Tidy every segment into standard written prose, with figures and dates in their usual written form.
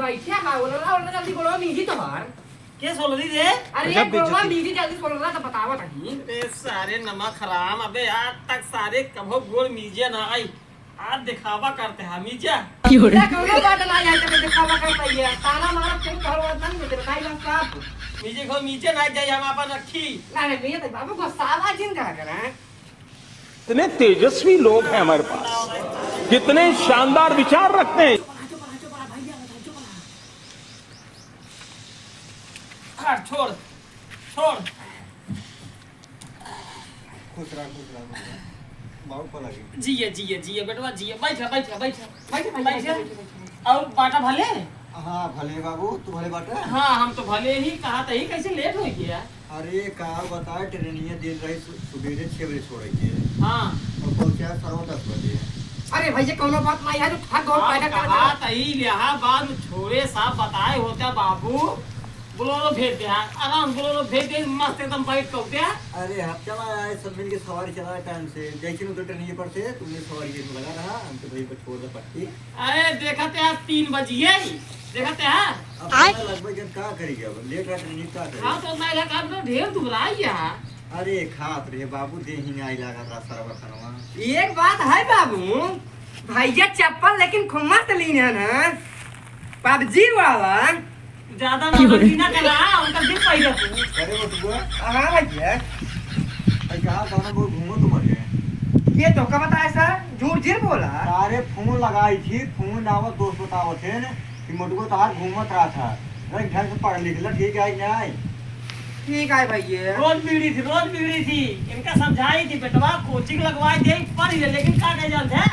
बैठे हा बोला ना जल्दी बोलो मीठी तो हार के सोल रही रे? अरे ये बोलवा मीठी जल्दी बोलो ना तो बतावा नहीं अरे सारे नमक हराम अबे आज तक सारे कभो गोल मीजे ना आई आज दिखावा करते हैं मीजा क्या कौनो बात ना आई तो दिखावा करता है ताना मारा फिर घर वाला नहीं तेरे काई लग साहब मीजे को मीजे ना जाए हम अपन रखी ना रे भैया तो बाबू को सावा जिन का करें इतने तेजस्वी लोग हैं हमारे पास, कितने शानदार विचार रखते हैं। छोड़ छोड़ खुश रहा बाबू को लगी जिए जिए जिए बेटवा जिए बैठा बैठा बैठा बैठा और बाटा भले हाँ भले बाबू तू भले बाटे हाँ हम तो भले ही कहा था ही कैसे लेट हो गया अरे कहा बताए ट्रेनिंग दिन रही सुबह 6 बजे छोड़ रही हाँ और पहुंचा 10:30 बजे। अरे भैया कौनो बात नहीं है तो ठग गो पैदा कर कहा तही लिहा बाद में छोड़े साहब बताए होता बाबू बोलो भेज दे आराम बोलो भेज दे मस्त एकदम बैठ कर दे अरे हम चला आए सब मिल के सवारी चला टाइम से जैसे तो ट्रेनिंग पर थे तुमने सवारी के लगा रहा हम तो भाई पर छोड़ दे पट्टी। अरे देखते हैं 3 बजिए देखते हैं अब लगभग क्या करेंगे अब लेट रात ट्रेनिंग का करेंगे। हाँ तो मैं लगा तो ढेर दुबराई है अरे खात रे बाबू दे ही नहीं लगा था सारा खाना। एक बात है बाबू भैया चप्पल लेकिन खुम्मा से लीन है ना पबजी वाला ज्यादा ना करा उनका दिन पहले अरे वो तू हाँ भैया कहा गाना बहुत घूमो तुम अरे ये तो कब बताया सर झूठ झूठ बोला सारे फोन लगाई थी फोन आवत दोस्त बताओ थे न कि मोटको तार घूमत रहा था अरे घर से पढ़ लिख ला ठीक है नहीं ठीक है भैया रोज बिगड़ी थी इनका समझाई थी बेटवा कोचिंग लगवाई थी पढ़ ले लेकिन का कह जाते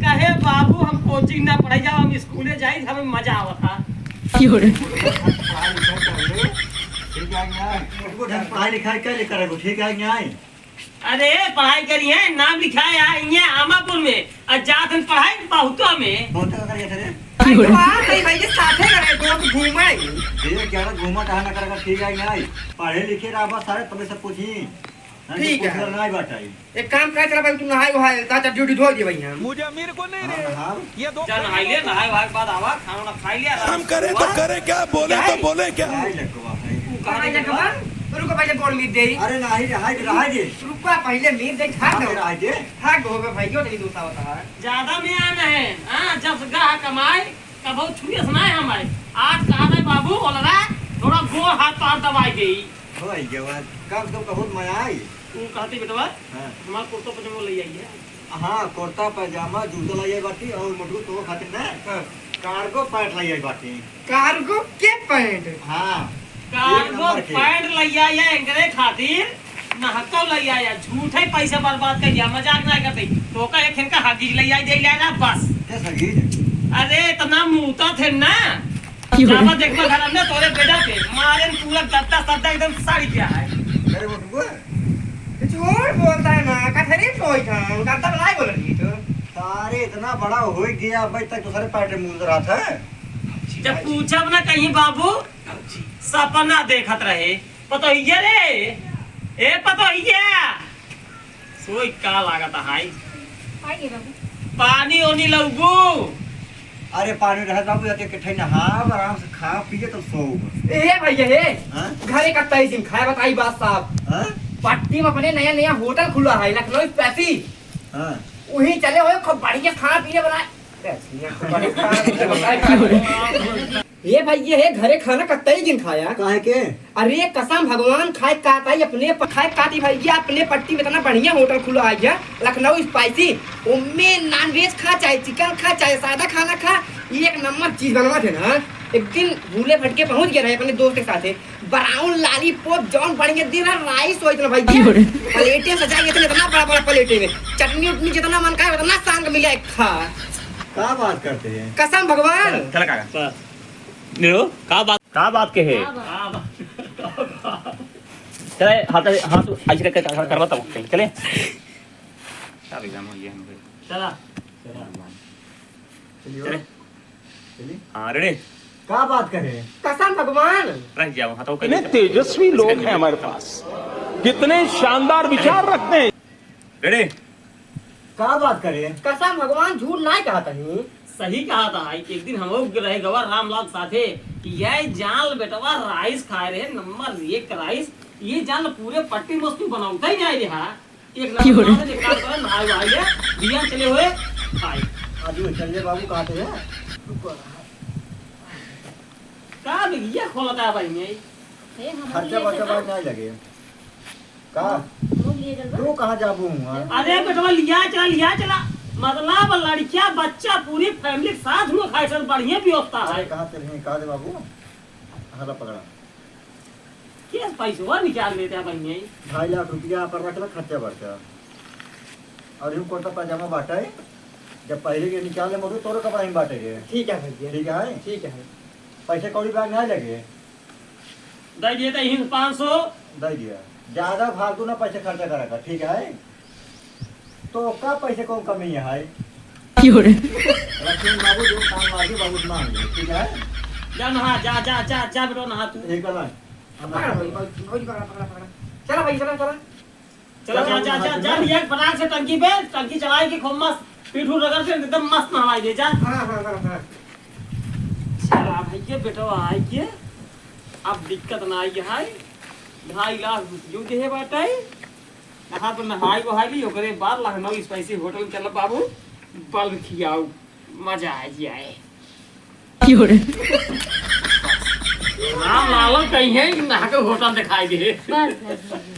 कहे बाबू हम कोचिंग ना पढ़ाई जाओ हम स्कूले जाई हमें मजा आवत था पढ़ाई लिखाई क्या करे ठीक है नहीं। अरे पढ़ाई करी है नाम लिखाया है आमापुर में और जात हम पढ़ाई बहुतो में बहुत का करिए थे नहीं भैया साथे करे दोस्त घूमे ये क्या घूमा टहना करेगा ठीक है नहीं पढ़े लिखे रहा सारे तबे सब पूछी ठीक है नहीं बताई एक काम कर चला भाई तू नहाई वहाई ताता ड्यूटी धो दे भैया मुझे अमीर को नहीं रे, ये दो चल नहाई ले नहाई भाग बाद आवा खाना ना खाई लिया हम करे तो करे क्या, बोले तो बोले क्या। कहां जाके रुको पहले बोल मीट दे अरे नहीं रहा दे रुको पहले मीट दे खा दो रहा दे भाग हो गए भैया तेरी दूसरा होता है ज्यादा में आना है हां जब गाह कमाए कबो छुए सुनाए हमारे आज कहा था बाबू बोल रहा थोड़ा गोड़ हाथ पार दबाई गई हो आई गया कब तो बहुत मजा आई तू कहती बेटवा हां हमारा कुर्ता पजामा ले आइए हाँ कुर्ता पैजामा जूता लाई बाटी और मोटू तो खातिर ना कार्गो पैंट लाई बाटी कार्गो के पैंट हाँ कार्गो पैंट ले आया एंगरे खातिर नहको ले आया झूठे पैसे बर्बाद कर दिया मजाक ना करते तो का एक इनका हगीज ले आई दे लेना बस क्या सगीज अरे इतना मुंहता थे ना जावा देखो घर में तोरे बेटा पे मारे पूरा गत्ता सद्दा एकदम साड़ी क्या है अरे मोटू झूठ बोलता है ना कथरी सोई था गत्ता नहीं बोल रही तो सारे इतना बड़ा हो गया अभी तक तो सारे पैंट मूल रहा था जब पूछब ना कहीं बाबू सपना देखत रहे पतोहिया रे ए पतोहिया सोई का लागत हाई पानी ओनी लगू अरे पानी रह बाबू जाते किठे नहा आराम से खा पी के तो सो ए भैया हे हां घरे का 23 दिन खाए बताई बात साहब हां पट्टी में अपने नया होटल खुला है लखनऊ स्पेसी हां वहीं चले हुए खूब बढ़िया खाना पीने बनाए ये भाई ये है घरे खाना कत्ता ही दिन खाया काहे के अरे कसम भगवान खाए काता ही अपने खाए काती भाई ये अपने पट्टी में इतना बढ़िया होटल खुला है लखनऊ स्पाइसी उनमें नॉनवेज खा चाहे चिकन खा चाहे सादा खाना खा एक नंबर चीज बनवा थे ना एक दिन भूले भटके पहुंच गए रहे अपने दोस्त के साथ ब्राउन लालीपॉप जॉन बढ़िया दिन राइस हो इतना भाई प्लेटें सजाई इतना बड़ा बड़ा प्लेटें में चटनी उटनी जितना मन का उतना सांग मिला खा क्या बात करते हैं कसम भगवान चल काका नीरो का बात के है चले हाथ हाथ ऐसे रख कर करवाता हूं चले सब एग्जाम हो गया हम चला चलिए हां रेडी क्या बात करे कसम भगवान रख जाओ हाथों इतने तेजस्वी लोग हैं हमारे पास, कितने शानदार विचार रखते हैं। रेडी क्या बात करे कसम भगवान झूठ नहीं कहा तनी सही कहा था भाई एक दिन हम लोग रहे गवा रामलाल साथे ये जाल बेटवा राइस खाए रहे नंबर 1 राइस ये जाल पूरे पट्टी मस्ती बनाऊता ही नहीं रहा एक नंबर एक काम कर नहाए भाई दिया चले हुए भाई आज चलिए बाबू कहाँ थे का ये खोलता है भाई ये खर्चा बचा बात नहीं लगे का तू कहाँ जाबू हुआ अरे बेटवा लिया चला मतलब लड़कियां बच्चा पूरी फैमिली के साथ में खाए सर बढ़िया भी होता है कहाँ से रहे कहाँ दे बाबू हला पकड़ा क्या पैसा निकाल लेते हैं भाई ये 2.5 लाख रुपया पर रख ला खर्चा बचा और यूं कुर्ता पजामा बांटा है जब पहले के निकाले मोटू तोरो कपड़ा ही बांटेगे ठीक है भैया ठीक है ठीक है पैसे कौड़ी बैग नहीं लगे दे दिए थे हिंद 500 दे दिया ज्यादा फालतू ना पैसे खर्चा करेगा ठीक है तो का पैसे कौन कमी है लक्ष्मण बाबू जो काम मांगे बाबू मांग ले ठीक है जा नहा जा बेटा नहा तू ठीक है पकड़ा पकड़ा चला भाई चला चलो जा लिया फटाक से टंकी पे टंकी चलाए कि खूब मस्त पीठ रगड़ से एकदम मस्त नहवाई दे जा हाँ चला भाई ये बेटा आई के अब दिक्कत ना आई है 2.5 लाख रुपये दे है बाटाई नहा तो नहाई वहाई ली ओकरे बाद लखनऊ स्पाइसी होटल चल बाबू बल्ब खियाऊ मजा आ जाए राम लाल कहीं है कि नहा के होटल दिखाई दे बस